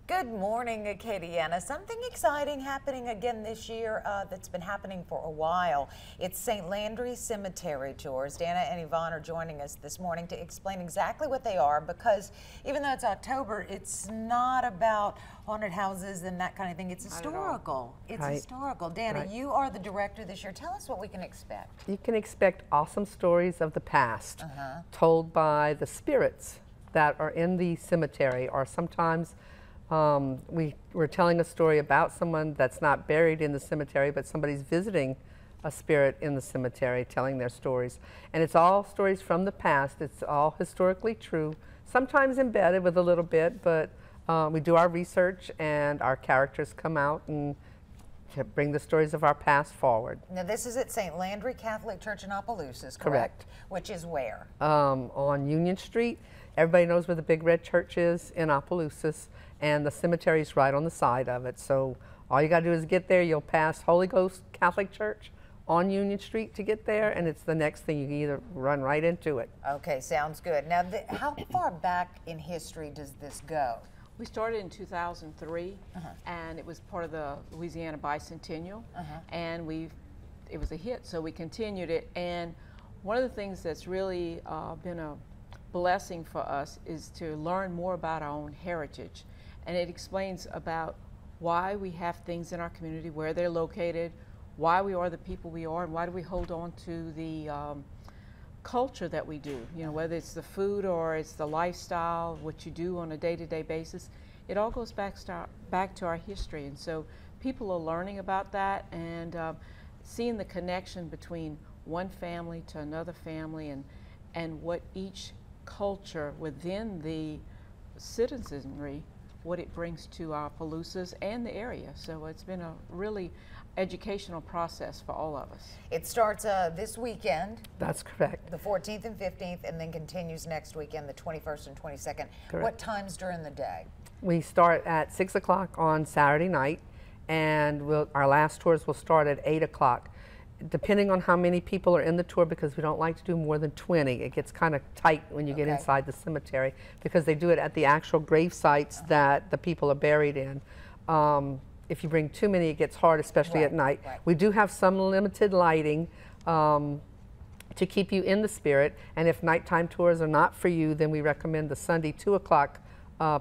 Good morning, Acadiana. Something exciting happening again this year that's been happening for a while. It's St. Landry Cemetery Tours. Dana and Yvonne are joining us this morning to explain exactly what they are, because even though it's October, it's not about haunted houses and that kind of thing. It's historical. It's historical. Dana, you are the director this year. Tell us what we can expect. You can expect awesome stories of the past told by the spirits that are in the cemetery, or sometimes we're telling a story about someone that's not buried in the cemetery, but somebody's visiting a spirit in the cemetery, telling their stories. And it's all stories from the past. It's all historically true, sometimes embedded with a little bit, but we do our research and our characters come out and bring the stories of our past forward. Now this is at St. Landry Catholic Church in Opelousas, correct? Which is where? On Union Street. Everybody knows where the big red church is in Opelousas, and the cemetery is right on the side of it. So all you got to do is get there. You'll pass Holy Ghost Catholic Church on Union Street to get there, and it's the next thing. You can either run right into it. Okay, sounds good. Now, how far back in history does this go? We started in 2003, and it was part of the Louisiana Bicentennial, and it was a hit, so we continued it. And one of the things that's really been a blessing for us is to learn more about our own heritage, and it explains about why we have things in our community, where they're located, why we are the people we are, and why do we hold on to the culture that we do, you know, whether it's the food or it's the lifestyle, what you do on a day-to-day basis. It all goes back to our history, and so people are learning about that and seeing the connection between one family to another family, and what each culture within the citizenry, what it brings to our Opelousas and the area. So it's been a really educational process for all of us. It starts this weekend. That's correct. The 14th and 15th, and then continues next weekend, the 21st and 22nd. Correct. What times during the day? We start at 6 o'clock on Saturday night, and our last tours will start at 8 o'clock. Depending on how many people are in the tour, because we don't like to do more than 20. It gets kind of tight when you get inside the cemetery, because they do it at the actual grave sites that the people are buried in. If you bring too many, it gets hard, especially at night. We do have some limited lighting to keep you in the spirit, and if nighttime tours are not for you, then we recommend the Sunday 2 o'clock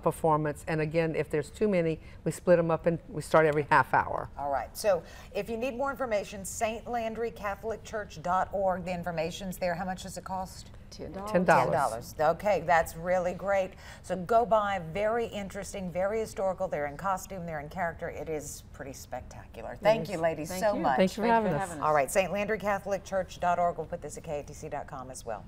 performance. And again, if there's too many, we split them up and we start every half hour. All right, so if you need more information, stlandrycatholicchurch.org. The information's there. How much does it cost? $10. $10. Okay, that's really great. So go by. Very interesting, very historical. They're in costume, they're in character. It is pretty spectacular. Thank you, ladies, so much. Thanks for having us. All right, stlandrycatholicchurch.org. We'll put this at KATC.com as well.